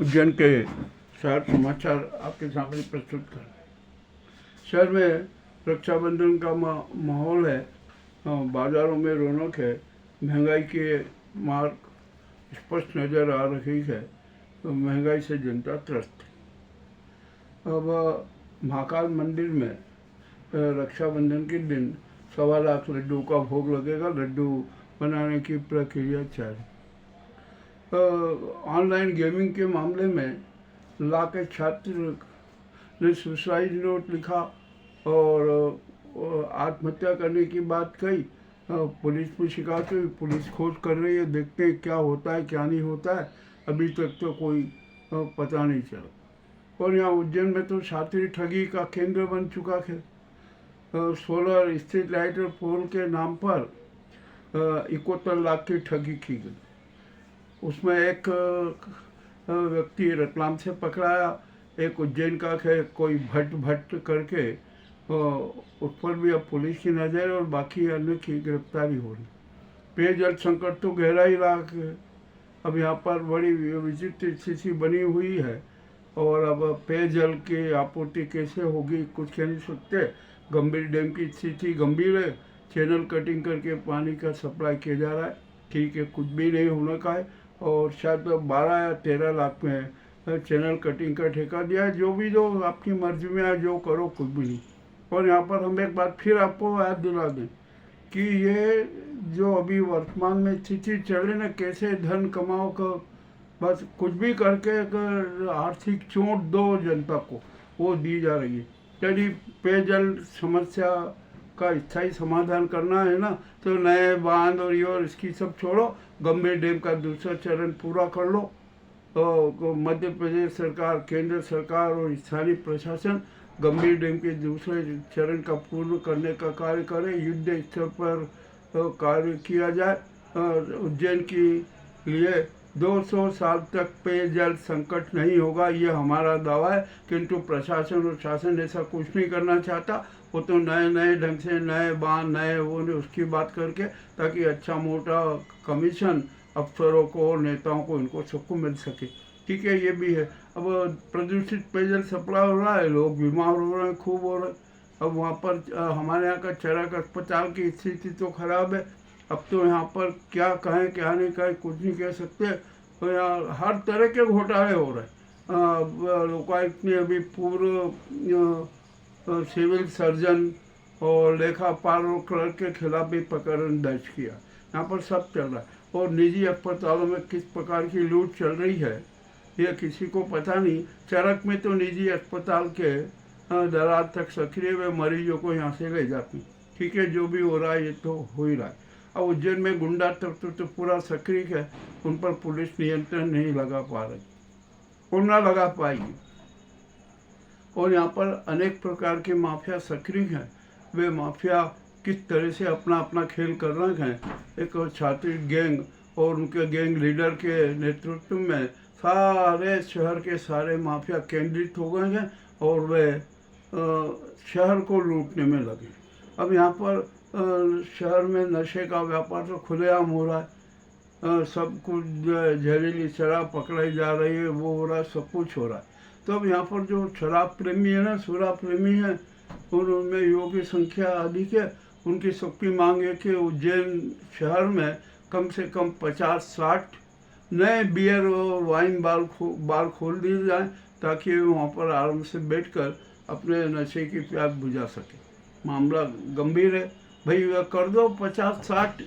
उज्जैन के शहर समाचार आपके सामने प्रस्तुत कर। शहर में रक्षाबंधन का माहौल है। बाज़ारों में रौनक है। महंगाई के मार्क स्पष्ट नज़र आ रही है। महंगाई से जनता त्रस्त है। अब महाकाल मंदिर में रक्षाबंधन के दिन 1.25 लाख लड्डू का भोग लगेगा। लड्डू बनाने की प्रक्रिया जारी। ऑनलाइन गेमिंग के मामले में ला के छात्र ने सुसाइड नोट लिखा और आत्महत्या करने की बात कही। पुलिस में शिकायत हुई। पुलिस खोज कर रही है, देखते हैं क्या होता है क्या नहीं होता है। अभी तक तो कोई पता नहीं चला। और यहाँ उज्जैन में तो छात्री ठगी का केंद्र बन चुका है। सोलर स्ट्रीट लाइट और पोल के नाम पर 71 लाख की ठगी की गई। उसमें एक व्यक्ति रतलाम से पकड़ाया, एक उज्जैन का है, कोई भट्ट करके उस पर भी अब पुलिस की नज़र और बाकी अन्य की गिरफ्तारी हो रही। पेयजल संकट तो गहरा ही रहा है। अब यहाँ पर बड़ी विचित्र स्थिति बनी हुई है और अब पेयजल की आपूर्ति कैसे होगी कुछ कह नहीं सकते। गंभीर डैम की स्थिति गंभीर है। चैनल कटिंग करके पानी का सप्लाई किया जा रहा है। ठीक है, कुछ भी नहीं होने का है और शायद 12 या 13 लाख में चैनल कटिंग का ठेका दिया है। जो भी जो आपकी मर्जी में है जो करो, कुछ भी नहीं। और यहाँ पर हम एक बात फिर आपको याद दिला दें कि ये जो अभी वर्तमान में स्थिति चल रही ना, कैसे धन कमाओ का बस कुछ भी करके अगर आर्थिक चोट दो जनता को, वो दी जा रही है। यदि पेयजल समस्या का स्थायी समाधान करना है ना, तो नए बांध और ये और इसकी सब छोड़ो। गंभीर डैम का दूसरा चरण पूरा कर लो। तो मध्य प्रदेश सरकार, केंद्र सरकार और स्थानीय प्रशासन गंभीर डैम के दूसरे चरण का पूर्ण करने का कार्य करे। युद्ध स्तर पर कार्य किया जाए। उज्जैन के लिए 200 साल तक पेयजल संकट नहीं होगा, ये हमारा दावा है। किंतु प्रशासन और शासन ऐसा कुछ नहीं करना चाहता। वो तो नए ढंग से नए बांध नए वो उसकी बात करके, ताकि अच्छा मोटा कमीशन अफसरों को और नेताओं को इनको सबको मिल सके। ठीक है, ये भी है। अब प्रदूषित पेयजल सप्लाई हो रहा है, लोग बीमार हो रहे हैं, खूब हो रहे हैं। अब वहाँ पर हमारे यहाँ का चरक अस्पताल की स्थिति तो खराब है। अब तो यहाँ पर क्या कहें क्या नहीं कहें, कुछ नहीं कह सकते। तो यहाँ हर तरह के घोटाले हो रहे हैं। लोकायुक्त ने अभी पूर्व सिविल सर्जन और लेखापाल और क्लर्क के खिलाफ भी प्रकरण दर्ज किया। यहाँ पर सब चल रहा है। और निजी अस्पतालों में किस प्रकार की लूट चल रही है ये किसी को पता नहीं। चरक में तो निजी अस्पताल के दराज तक सक्रिय हुए मरीजों को यहाँ से ले जाती। ठीक है, जो भी हो रहा है ये तो हो ही रहा है। अब उज्जैन में गुंडा तत्व तो पूरा सक्रिय है। उन पर पुलिस नियंत्रण नहीं लगा पा रही और ना लगा पाएगी। और यहाँ पर अनेक प्रकार के माफिया सक्रिय हैं। वे माफिया किस तरह से अपना अपना खेल कर रहे हैं। एक छात्री गैंग और उनके गैंग लीडर के नेतृत्व में सारे शहर के सारे माफिया केंद्रित हो गए हैं और वे शहर को लूटने में लगे। अब यहाँ पर शहर में नशे का व्यापार तो खुलेआम हो रहा है। सब कुछ जहरीली शराब पकड़ाई जा रही है, वो हो रहा है, सब कुछ हो रहा है। तो अब यहाँ पर जो शराब प्रेमी है ना, शराब प्रेमी है, उनमें युवाओं की संख्या अधिक है। उनकी सबकी मांग है कि उज्जैन शहर में कम से कम 50-60 नए बियर और वाइन बार खोल दिए जाएं, ताकि वे वहाँ पर आराम से बैठकर अपने नशे की प्यास बुझा सके। मामला गंभीर है भाई, कर दो 50-60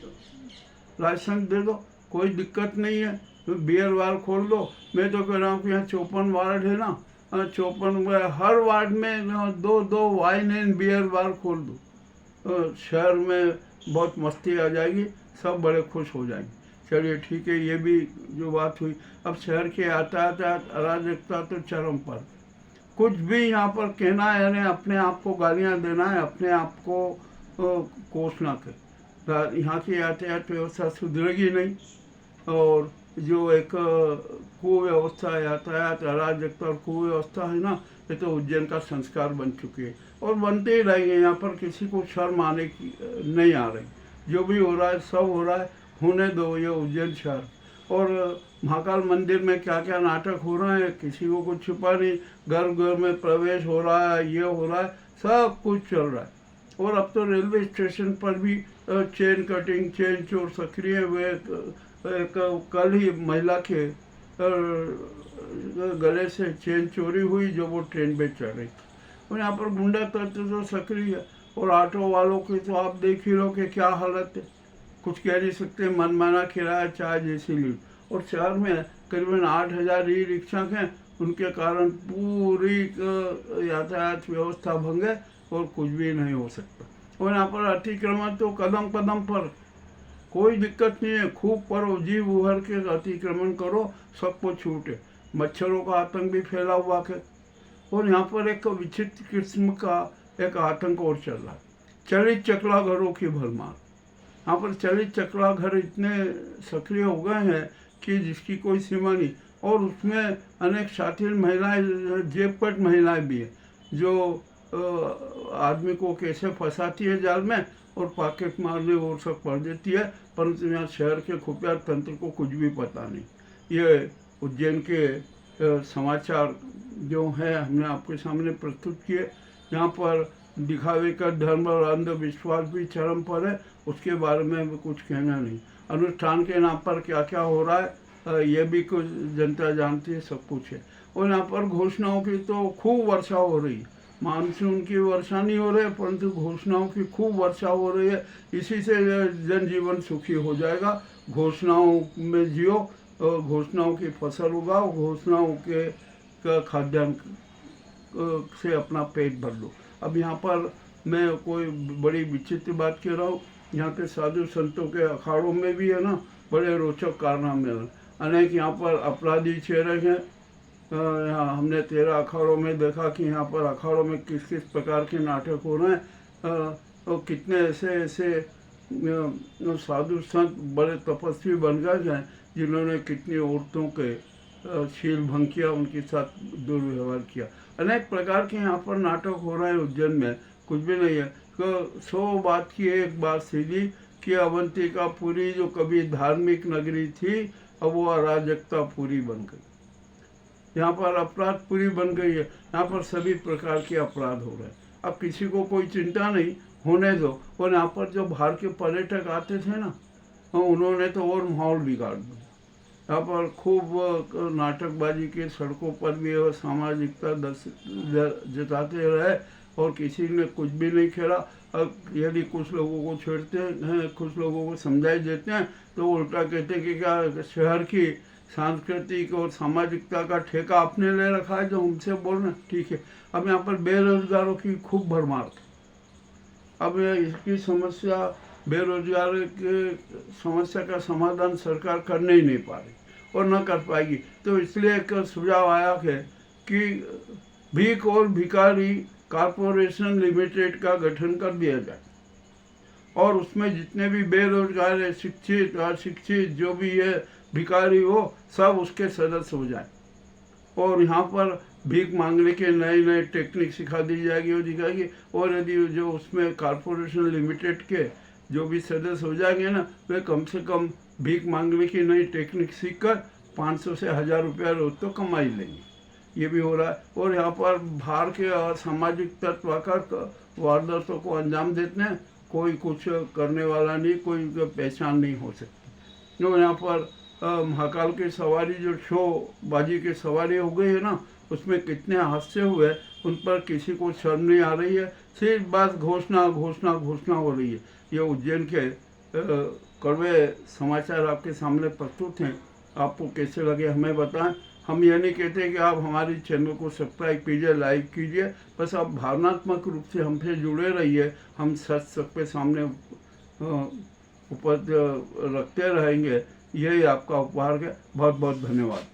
लाइसेंस दे दो, कोई दिक्कत नहीं है। तो बियर बार खोल दो। मैं तो कह रहा हूँ कि यहाँ 54 वार्ड है ना, 54 में हर वार्ड में 2 वाइन एंड बियर बार खोल दो। तो शहर में बहुत मस्ती आ जाएगी, सब बड़े खुश हो जाएंगे। चलिए ठीक है, ये भी जो बात हुई। अब शहर के यातायात अराजकता तो चरम पर। कुछ भी यहाँ पर कहना है, यानी अपने आप को गालियाँ देना है, अपने आप को कोसना कर। यहाँ की यातायात व्यवस्था सुधरेगी नहीं। और जो एक कुव्यवस्था, यातायात अराजकता और कुव्यवस्था है ना, ये तो उज्जैन का संस्कार बन चुकी है और बनते ही रहेंगे। यहाँ पर किसी को शर्म आने की नहीं आ रही। जो भी हो रहा है सब हो रहा है, होने दो ये उज्जैन शहर। और महाकाल मंदिर में क्या क्या नाटक हो रहे हैं, किसी को कुछ छुपा नहीं। घर घर में प्रवेश हो रहा है, ये हो रहा है, सब कुछ चल रहा है। और अब तो रेलवे स्टेशन पर भी चेन कटिंग, चेन चोर सक्रिय हुए। कल ही महिला के गले से चेन चोरी हुई जो वो ट्रेन पे चढ़ रही थी। और यहाँ पर गुंडा तत्व तो सक्रिय है। और ऑटो वालों की तो आप देख ही लो कि क्या हालत है, कुछ कह नहीं सकते, मनमाना किराया चाहे जैसी ली। और शहर में करीबन 8,000 ई रिक्शा हैं, उनके कारण पूरी यातायात व्यवस्था भंग है और कुछ भी नहीं हो सकता। और यहाँ पर अतिक्रमण तो कदम कदम पर, कोई दिक्कत नहीं है, खूब करो, जी उभर के अतिक्रमण करो, सबको छूट है। मच्छरों का आतंक भी फैला हुआ है। और यहाँ पर एक विचित्र किस्म का एक आतंक और चल रहा है, चलित चकला घरों की भरमार। यहाँ पर चलित चकला घर इतने सक्रिय हो गए हैं कि जिसकी कोई सीमा नहीं। और उसमें अनेक शातिर महिलाएं, जेबकट महिलाएं भी हैं, जो आदमी को कैसे फंसाती है जाल में और पॉकेट मारने और सब कर देती है। परंतु यहाँ शहर के खुफिया तंत्र को कुछ भी पता नहीं। ये उज्जैन के समाचार जो है हमने आपके सामने प्रस्तुत किए। यहाँ पर दिखावे का धर्म और अंधविश्वास भी चरम पर है, उसके बारे में भी कुछ कहना नहीं। अनुष्ठान के नाम पर क्या क्या हो रहा है ये भी कुछ जनता जानती है, सब कुछ है। और यहाँ पर घोषणाओं की तो खूब वर्षा हो रही है। मानसून की वर्षा नहीं हो रही है, परंतु घोषणाओं की खूब वर्षा हो रही है। इसी से जनजीवन सुखी हो जाएगा। घोषणाओं में जियो, घोषणाओं की फसल उगाओ, घोषणाओं के खाद्यान्न से अपना पेट भर लो। अब यहाँ पर मैं कोई बड़ी विचित्र बात कह रहा हूँ, यहाँ के साधु संतों के अखाड़ों में भी है ना बड़े रोचक कारनामे हैं। अनेक यहाँ पर अपराधी चेहरे हैं। यहाँ हमने 13 अखाड़ों में देखा कि यहाँ पर अखाड़ों में किस किस प्रकार के नाटक हो रहे हैं। और कितने ऐसे साधु संत बड़े तपस्वी बन गए हैं जिन्होंने कितनी औरतों के शील भंग किया, उनके साथ दुर्व्यवहार किया। अनेक प्रकार के यहाँ पर नाटक हो रहे हैं उज्जैन में, कुछ भी नहीं है। तो 100 बात की एक बात सीधी कि अवंतिकापुरी जो कभी धार्मिक नगरी थी, अब वो अराजकतापुरी बन गई। यहाँ पर अपराधपुरी बन गई है। यहाँ पर सभी प्रकार के अपराध हो रहे हैं। अब किसी को कोई चिंता नहीं, होने दो। और यहाँ पर जो बाहर के पर्यटक आते थे ना, उन्होंने तो और माहौल बिगाड़ दिया। यहाँ पर खूब नाटकबाजी के सड़कों पर भी और सामाजिकता जताते रहे और किसी ने कुछ भी नहीं खेला। अब यदि कुछ लोगों को छेड़ते हैं, कुछ लोगों को समझाई देते हैं, तो उल्टा कहते हैं कि क्या शहर की सांस्कृतिक और सामाजिकता का ठेका आपने ले रखा है, जो हमसे बोल रहे हैं। ठीक है, अब यहाँ पर बेरोजगारों की खूब भरमार। अब इसकी समस्या, बेरोजगार की समस्या का समाधान सरकार करने ही नहीं पा रही और न कर पाएगी। तो इसलिए एक सुझाव आया है कि भीख और भिखारी कॉरपोरेशन लिमिटेड का गठन कर दिया जाए और उसमें जितने भी बेरोजगार है, शिक्षित अशिक्षित जो भी है, भिखारी हो, सब उसके सदस्य हो जाए। और यहाँ पर भीख मांगने के नए नए टेक्निक सिखा दी जाएगी और दिखाएगी। और यदि जो उसमें कॉरपोरेशन लिमिटेड के जो भी सदस्य हो जाएंगे ना, वे कम से कम भीख मांगने की नई टेक्निक सीखकर 500 से 1000 रुपया रोज तो कमा ही लेंगे। ये भी हो रहा है। और यहाँ पर बाहर के असामाजिक तत्व आकर वारदातों को अंजाम देते हैं, कोई कुछ करने वाला नहीं, कोई पहचान नहीं हो सकती। तो यहाँ पर महाकाल की सवारी, जो शो बाजी की सवारी हो गई है ना, उसमें कितने हादसे हुए, उन पर किसी को शर्म नहीं आ रही है। सिर्फ बस घोषणा घोषणा घोषणा हो रही है। ये उज्जैन के कड़वे समाचार आपके सामने प्रस्तुत हैं। आपको कैसे लगे हमें बताएं। हम ये नहीं कहते कि आप हमारी चैनल को सब्सक्राइब कीजिए, लाइक कीजिए, बस आप भावनात्मक रूप से हमसे जुड़े रहिए। हम सच सबके सामने उपज रखते रहेंगे। यही आपका उपहार है। बहुत बहुत धन्यवाद।